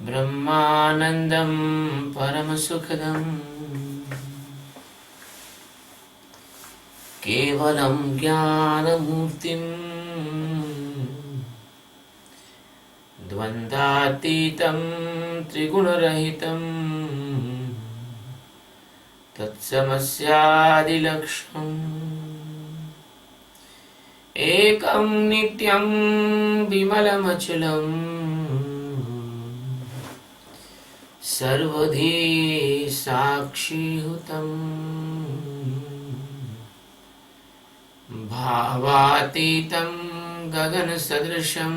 ब्रह्मानन्दं परमसुखदं केवलं ज्ञानमूर्तिं द्वन्द्वातीतं त्रिगुणरहितं तत्समस्यादिलक्ष्यम् एकं नित्यं विमलमचलम् सर्वधी साक्षीभूतम् भावातीतं गगनसदृशं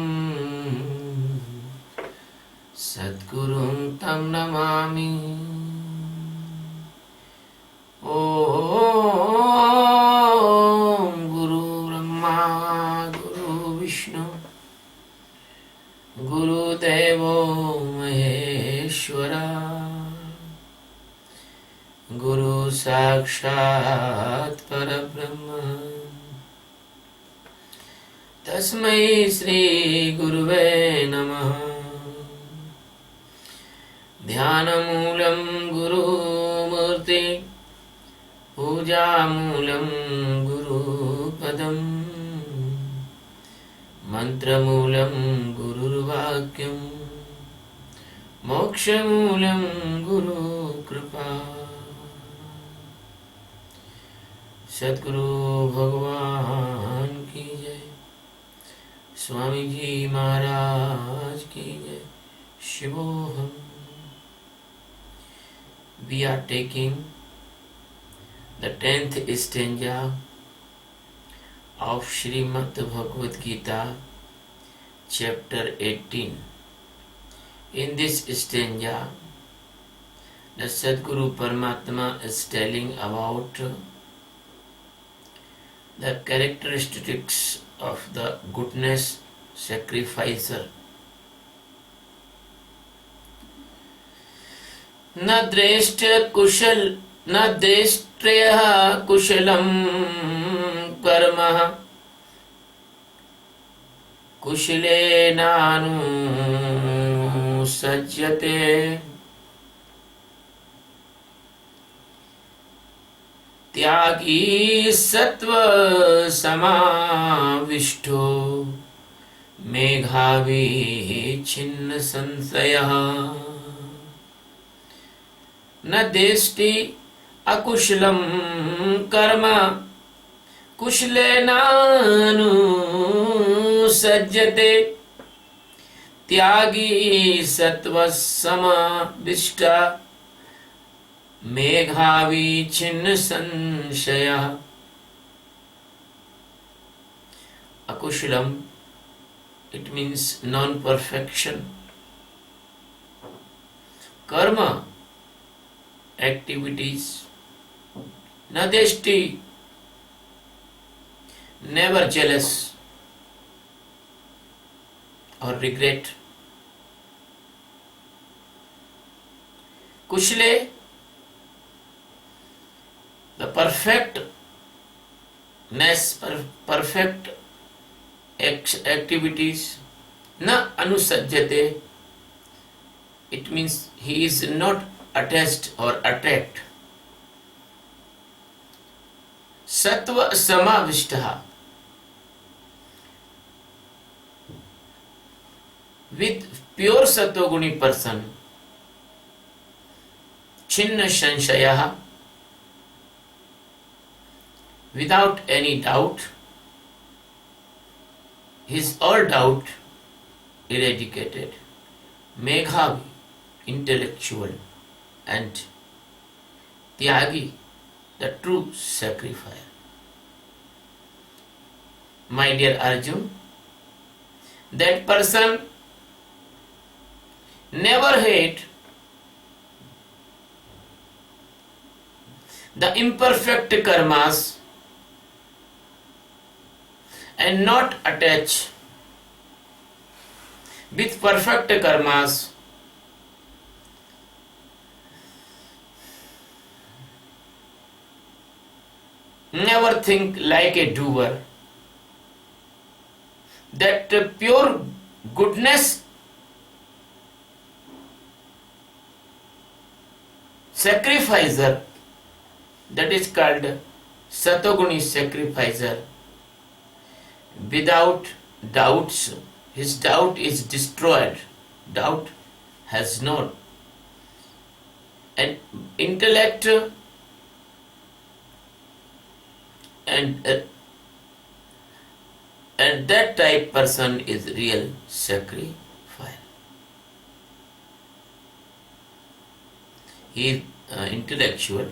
सद्गुरुं तं नमामि। ॐ गुरु ब्रह्मा गुरु विष्णु गुरुदेवो महेश्वरा गुरु साक्षात् परब्रह्म तस्मै श्री गुरुवे नमः। ध्यानमूलं गुरुमूर्ति पूजामूलं गुरुपदम् मंत्रमूलं गुरुर्वाक्यं मोक्षमूलं गुरुकृपा। सद्गुरु भगवान की जय, स्वामी जी महाराज की जय। शिवोहम। We are taking the 10th stanza of Srimad Bhagavad Gita, chapter 18. In this stanza, the Sadguru Paramatma is telling about the characteristics of the goodness sacrificer. न द्रेष्ट्रयः कुशलं कर्मः कुशलेनानुसज्जते। त्यागी सत्त्वसमाविष्टो मेधावी छिन्न संशयः। न देष्टि अकुशलं कर्म कुशलेनानुसज्जते। त्यागी सत्त्वसमाविष्ट मेधावी छिन्न संशयः। Akushalam, it means non-perfection. Karma, activities. Nadeshti, never jealous or regret. Kushle, the perfectness, perfect activities. Na anusajjate, it means he is not attached or attract. Sattva samavishtaha, with pure sattva-guni person. Chinna sanshayah, without any doubt. His all doubt eradicated. Meghavi, intellectual, and Tyagi, the true sacrificer. My dear Arjun, that person never hate the imperfect karmas and not attach with perfect karmas. never think like a doer. That pure goodness sacrificer, that is called Satoguni sacrificer, without doubts, his doubt is destroyed. Doubt has no. And intellect and and that type person is real sacrifice. He is intellectual.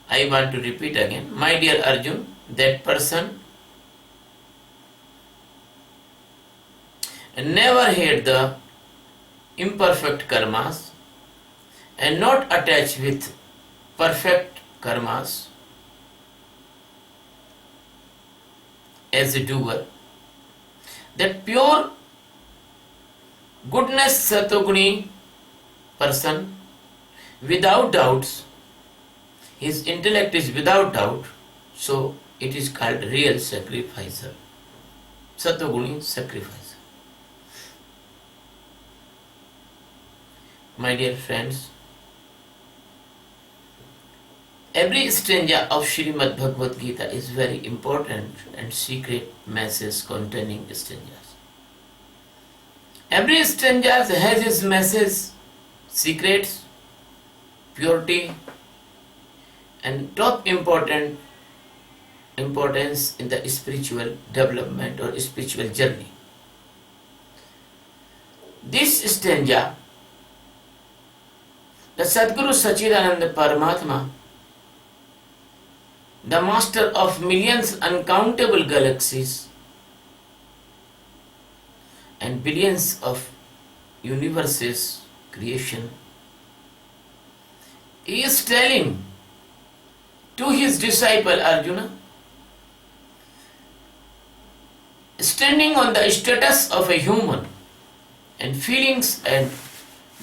I want to repeat again, my dear Arjun, that person never had the imperfect karmas and not attached with perfect karmas as a doer. That pure goodness Satoguni person without doubts, his intellect is without doubt, so it is called real sacrificer, Satoguni sacrificer. My dear friends, every stanza of Srimad Bhagavad Gita is very important and secret message containing stanzas. Every stanza has its message, secrets, purity, and top importance in the spiritual development or spiritual journey. This stanza, the Sadguru Sachidananda Paramatma, the master of millions uncountable galaxies and billions of universes creation, he is telling to his disciple Arjuna, standing on the status of a human and feelings and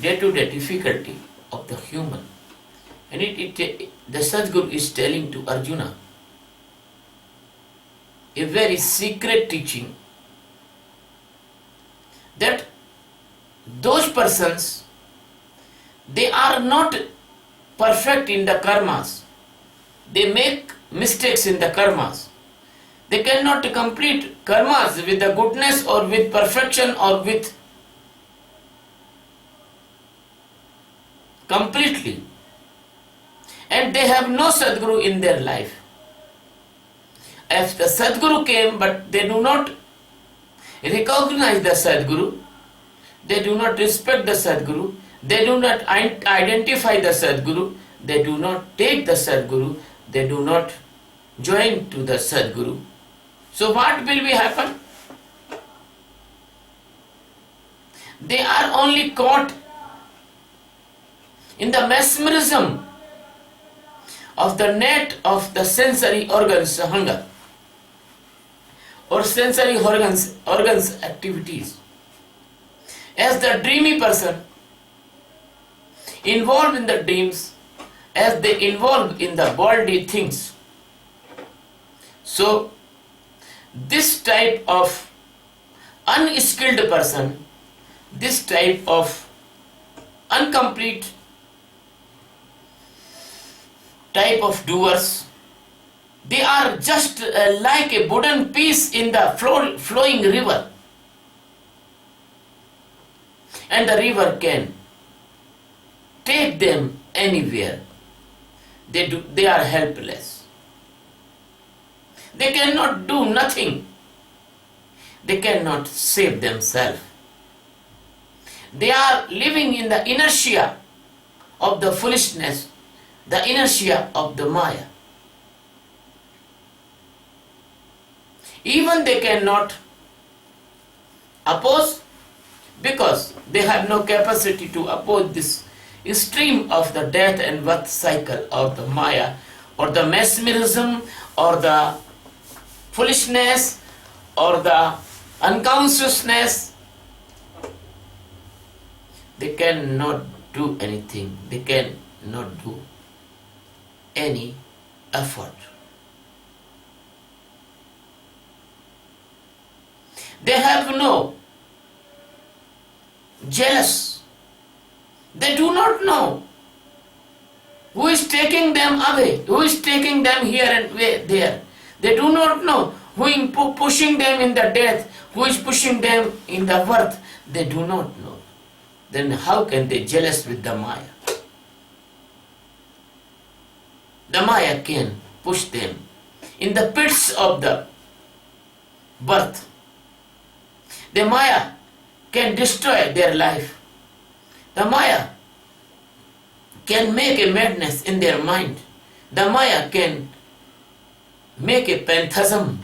day-to-day difficulty of the human. And the Sadguru is telling to Arjuna a very secret teaching that those persons, they are not perfect in the karmas. They make mistakes in the karmas. They cannot complete karmas with the goodness or with perfection or with completely. And they have no Sadguru in their life. If the Sadguru came but they do not recognize the Sadguru, they do not respect the Sadguru, they do not identify the Sadguru, they do not take the Sadguru, they do not join to the Sadguru. So what will be happen? They are only caught in the mesmerism of the net of the sensory organs hunger or sensory organs activities. As the dreamy person involved in the dreams, as they involve in the worldly things. So this type of unskilled person, this type of incomplete type of doers, they are just like a wooden piece in the flowing river, and the river can take them anywhere. They are helpless. They cannot do nothing. They cannot save themselves. They are living in the inertia of the foolishness, the inertia of the Maya. Even they cannot oppose because they have no capacity to oppose this stream of the death and birth cycle of the Maya or the mesmerism or the foolishness or the unconsciousness. They cannot do anything. They cannot do any effort. They have no jealous. They do not know who is taking them away, who is taking them here and there. They do not know who is pushing them in the death, who is pushing them in the birth. They do not know. Then how can they jealous with the Maya? The Maya can push them in the pits of the birth. The Maya can destroy their life. The Maya can make a madness in their mind. The Maya can make a phantasm,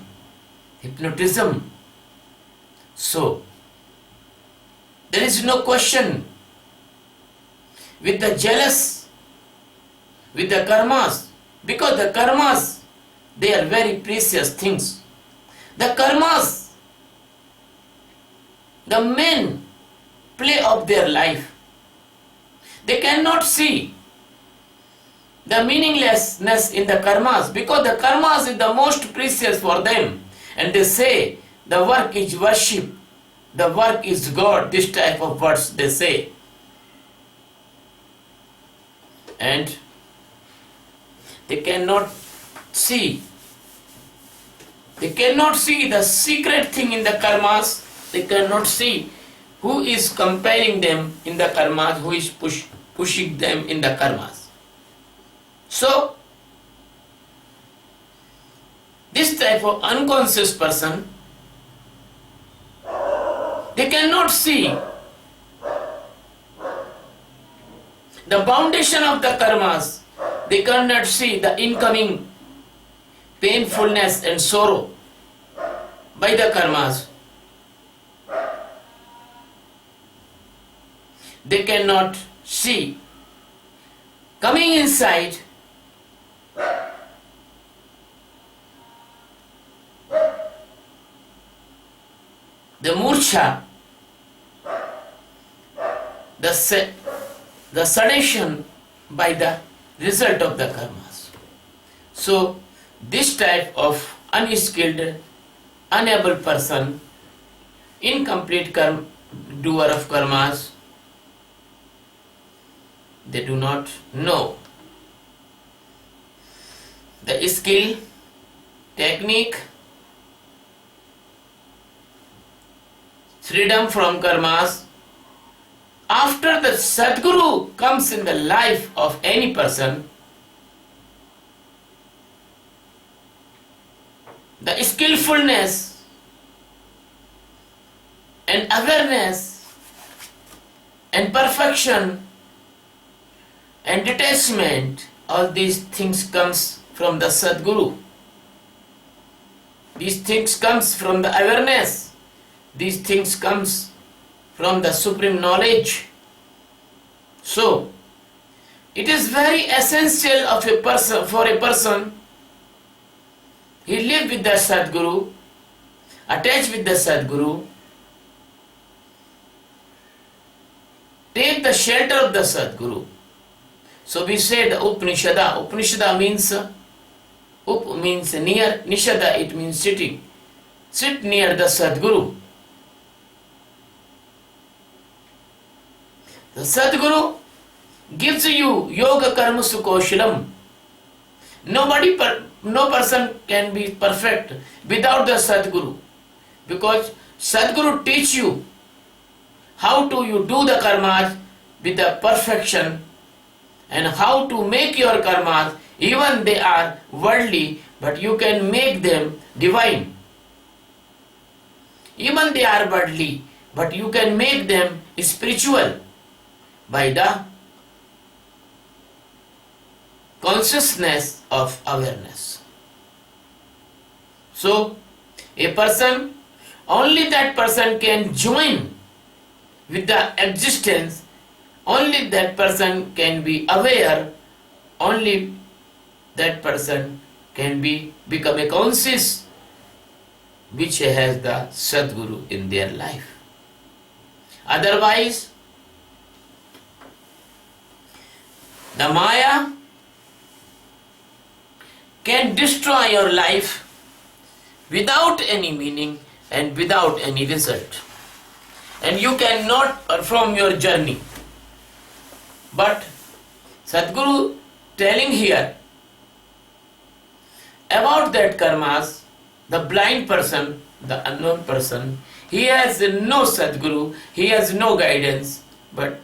hypnotism. So, there is no question with the jealous, with the karmas, because the karmas, they are very precious things. The karmas, the main play of their life. They cannot see the meaninglessness in the karmas because the karmas is the most precious for them. And they say the work is worship, the work is God, this type of words they say. And they cannot see the secret thing in the karmas. They cannot see who is compelling them in the karmas, who is pushing them in the karmas. So, this type of unconscious person, they cannot see the foundation of the karmas. They cannot see the incoming painfulness and sorrow by the karmas. They cannot see coming inside the murcha, the sedation by the result of the karmas. So, this type of unskilled, unable person, incomplete doer of karmas, they do not know the skill, technique, freedom from karmas. After the Sadguru comes in the life of any person, the skillfulness and awareness and perfection and detachment, all these things comes from the Sadguru. These things comes from the awareness. These things comes from the supreme knowledge. So, it is very essential of a person, for a person, he live with the Sadguru, attached with the Sadguru, take the shelter of the Sadguru. So we say the Upanishada. Upanishada means, Up means near, Nishada it means sitting. Sit near the Sadguru. The Sadguru gives you yoga karma sukoshalam. No person can be perfect without the Sadguru, because Sadguru teach you how to you do the karmas with the perfection and how to make your karmas, even they are worldly, but you can make them divine. Even they are worldly, but you can make them spiritual by the consciousness of awareness. So, a person, only that person can join with the existence, only that person can be aware, only that person can become a conscious which has the Sadguru in their life. Otherwise, the Maya can destroy your life without any meaning, and without any result. And you cannot perform your journey. But Sadguru telling here about that karmas, the blind person, the unknown person, he has no Sadguru, he has no guidance, but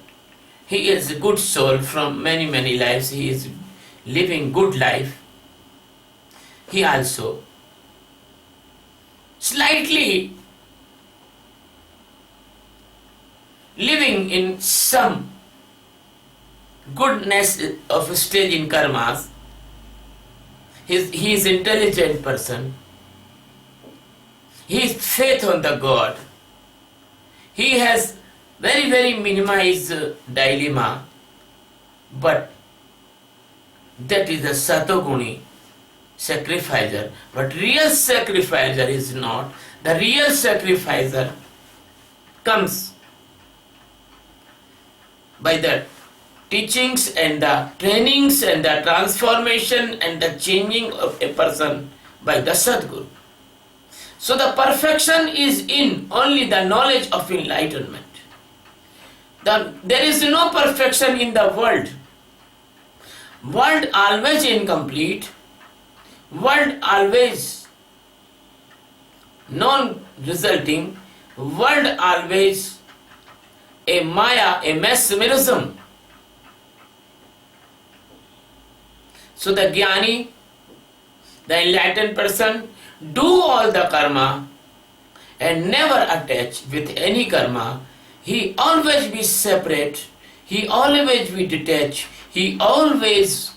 he is a good soul from many, many lives, he is living good life. He also slightly living in some goodness of stage in karmas. He is intelligent person. He is faith on the God. He has very, very minimized dilemma, but that is a Satoguni sacrificer. But real sacrificer is not. The real sacrificer comes by the teachings and the trainings and the transformation and the changing of a person by the Sadguru. So the perfection is in only the knowledge of enlightenment. There is no perfection in the world. World always incomplete. World always non-resulting. World always a maya, a mesmerism. So the jnani, the enlightened person, do all the karma and never attach with any karma. He always be separate, he always be detached, he always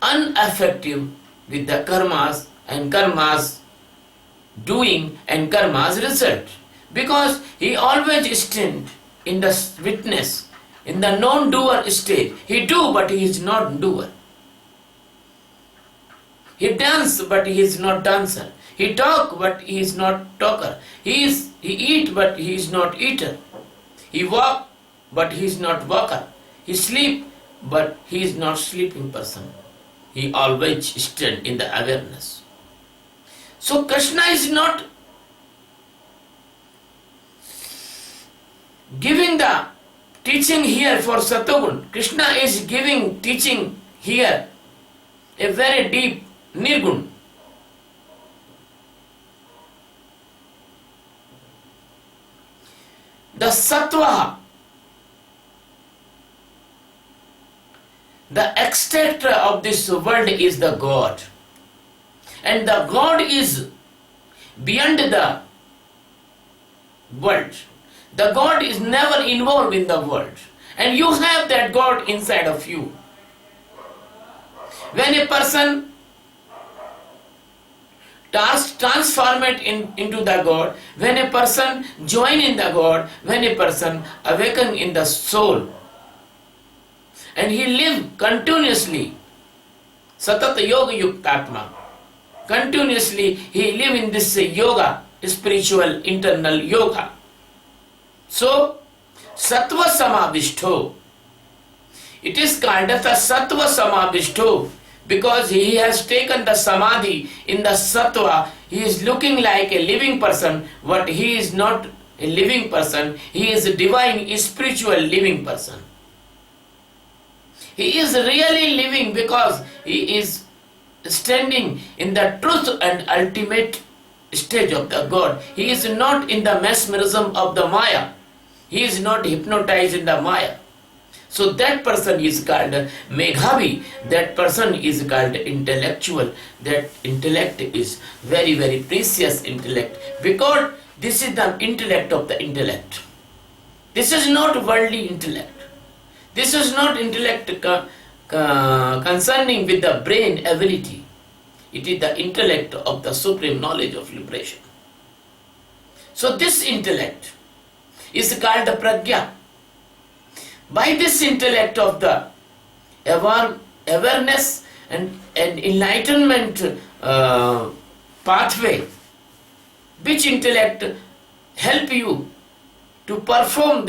unaffective with the karmas and karmas doing and karmas result. Because he always stand in the witness, in the non-doer stage. He do but he is not doer. He dance but he is not dancer. He talk but he is not talker. He eat but he is not eater. He walk but he is not walker. He sleep but he is not sleeping person. He always stand in the awareness. So Krishna is not giving the teaching here for Satogun. Krishna is giving teaching here a very deep Nirgun. The Sattva, the extractor of this world is the God. And the God is beyond the world. The God is never involved in the world. And you have that God inside of you. When a person transform it into the God, when a person join in the God, when a person awaken in the soul, and he live continuously, Satat Yoga Yuktatma, continuously he live in this yoga, spiritual internal yoga. So, Sattva Samavishto, it is called as the Sattva Samavishto, because he has taken the Samadhi in the Sattva. He is looking like a living person, but he is not a living person. He is a divine, spiritual living person. He is really living because he is standing in the truth and ultimate stage of the God. He is not in the mesmerism of the Maya. He is not hypnotized in the Maya. So that person is called Meghavi. That person is called intellectual. That intellect is very, very precious intellect. Because this is the intellect of the intellect. This is not worldly intellect. This is not intellect concerning with the brain ability. It is the intellect of the supreme knowledge of liberation. So this intellect is called the pragya. By this intellect of the awareness and enlightenment pathway, which intellect help you to perform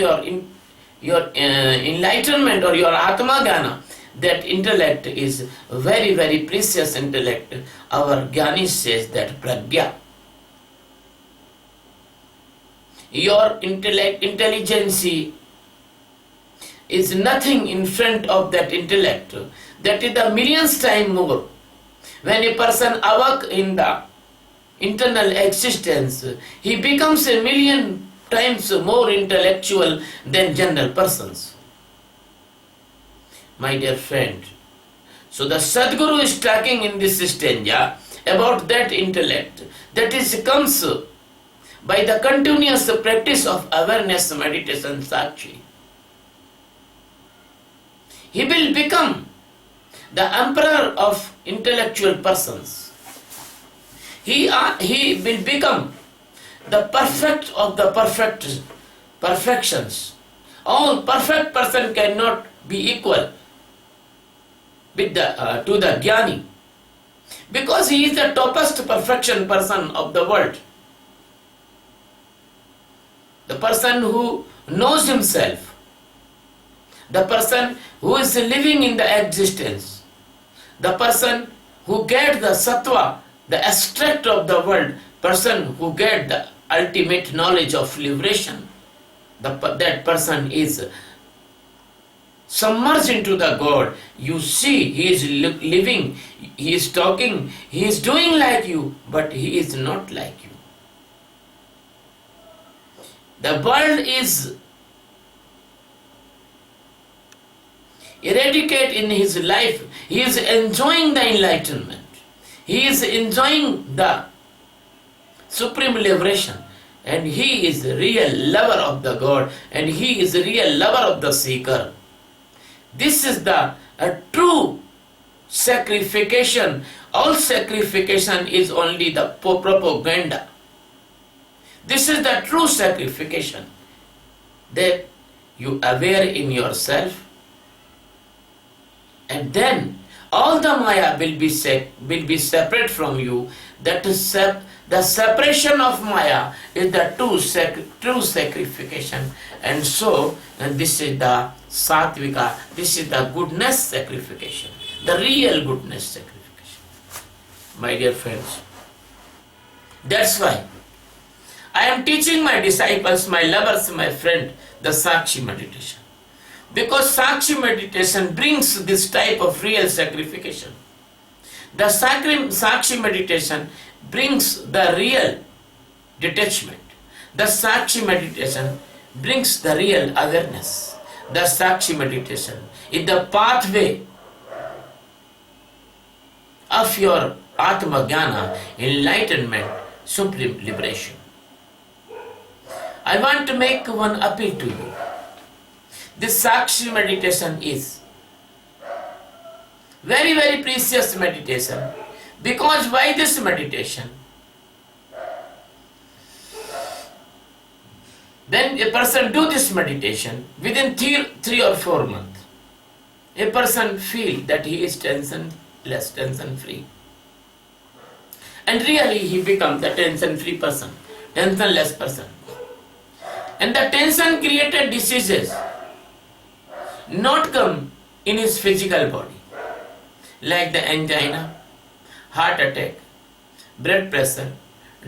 your enlightenment or your Atma Jnana, that intellect is very, very precious intellect. Our Jnani says that pragya. Your intelligence is nothing in front of that intellect. That is the millions time more. When a person awake in the internal existence, he becomes a million times more intellectual than general persons. My dear friend, so the Sadguru is talking in this stanza about that intellect that is comes by the continuous practice of awareness meditation sakshi. He will become the emperor of intellectual persons. He will become the perfect of the perfections. All perfect person cannot be equal with to the Jnani, because he is the toppest perfection person of the world. The person who knows himself, the person who is living in the existence, the person who gets the sattva, the abstract of the world, person who gets the ultimate knowledge of liberation, that person is submerged into the God. You see, he is living, he is talking, he is doing like you, but he is not like you. The world is eradicate in his life. He is enjoying the enlightenment. He is enjoying the supreme liberation. And he is the real lover of the God. And he is the real lover of the seeker. This is the true sacrification. All sacrification is only the propaganda. This is the true sacrification. That you aware in yourself, and then all the Maya will be separate from you. That is the separation of Maya is the true sacrification. And so this is the Sattvika, this is the goodness sacrification, the real goodness sacrification. My dear friends, that's why I am teaching my disciples, my lovers, my friend, the Sakshi meditation. Because Sakshi meditation brings this type of real sacrification. The Sakshi meditation brings the real detachment. The Sakshi meditation brings the real awareness. The Sakshi meditation is the pathway of your Atma Jnana, enlightenment, supreme liberation. I want to make one appeal to you. This Sakshi meditation is very, very precious meditation. Because why this meditation? When a person do this meditation, within 3 or 4 months, a person feel that he is tension-less, tension-free. And really he becomes the tension-free person, tension-less person. And the tension created diseases not come in his physical body, like the angina, heart attack, blood pressure,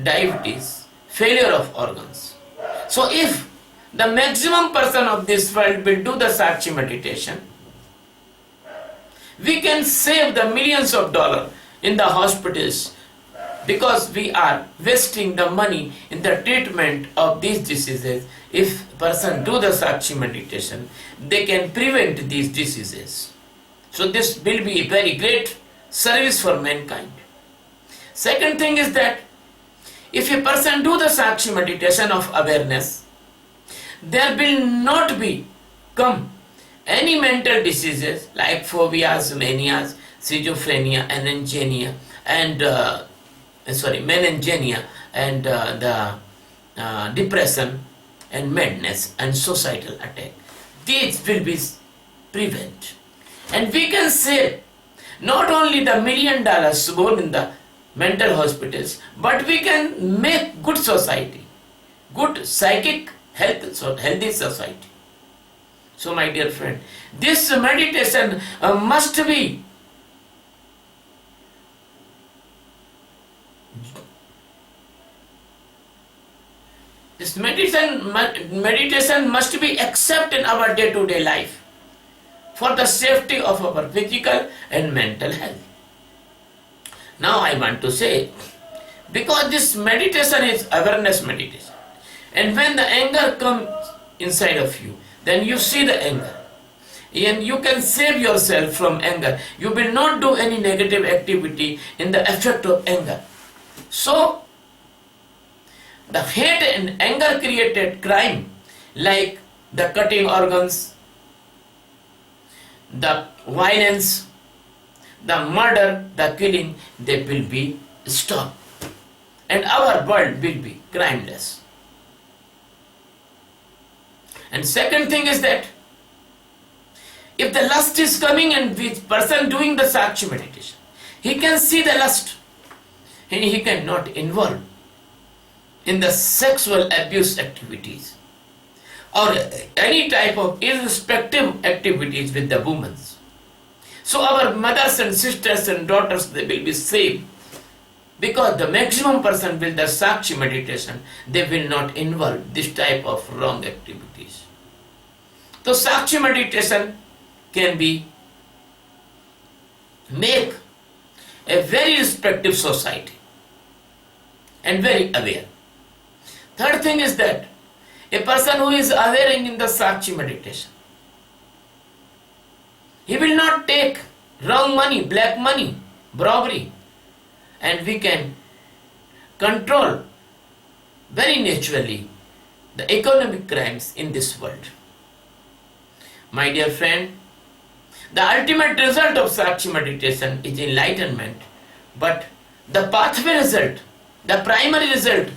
diabetes, failure of organs. So if the maximum person of this world will do the Sakshi meditation, we can save the millions of dollars in the hospitals, because we are wasting the money in the treatment of these diseases. If person do the Sakshi meditation, they can prevent these diseases. So this will be a very great service for mankind. Second thing is that if a person do the Sakshi meditation of awareness, there will not be come any mental diseases like phobias, manias, schizophrenia, anangenia, and meningenia, and the depression and madness and societal attack. These will be prevented. And we can save not only the $1 million born in the mental hospitals, but we can make good society, good psychic healthy society. So my dear friend, this meditation must be This meditation must be accepted in our day-to-day life for the safety of our physical and mental health. Now I want to say, because this meditation is awareness meditation, and when the anger comes inside of you, then you see the anger, and you can save yourself from anger. You will not do any negative activity in the effect of anger. So, the hate and anger created crime, like the cutting organs, the violence, the murder, the killing, they will be stopped. And our world will be crimeless. And second thing is that if the lust is coming and the person doing the Sakshi meditation, he can see the lust and he cannot involve in the sexual abuse activities or any type of irrespective activities with the women. So our mothers and sisters and daughters, they will be saved, because the maximum person with the Sakshi meditation, they will not involve this type of wrong activities. So Sakshi meditation can be make a very respective society and very aware. Third thing is that a person who is aware in the Sakshi meditation, he will not take wrong money, black money, robbery, and we can control very naturally the economic crimes in this world. My dear friend, the ultimate result of Sakshi meditation is enlightenment, but the pathway result, the primary result,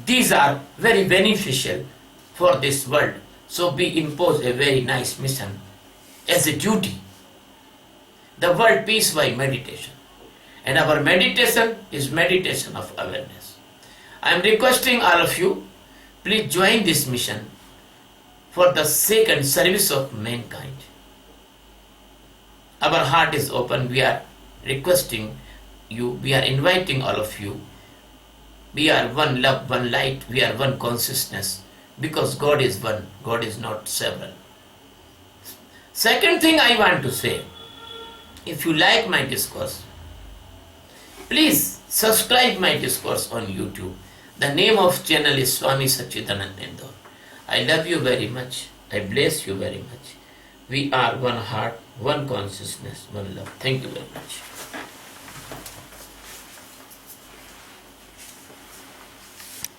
these are very beneficial for this world. So we impose a very nice mission as a duty, the world peace by meditation. And our meditation is meditation of awareness. I am requesting all of you, please join this mission for the sake and service of mankind. Our heart is open. We are requesting you, we are inviting all of you. We are one love, one light, we are one consciousness, because God is one, God is not several. Second thing I want to say, if you like my discourse, please subscribe my discourse on YouTube. The name of channel is Swami Sachidanand Indore. I love you very much. I bless you very much. We are one heart, one consciousness, one love. Thank you very much.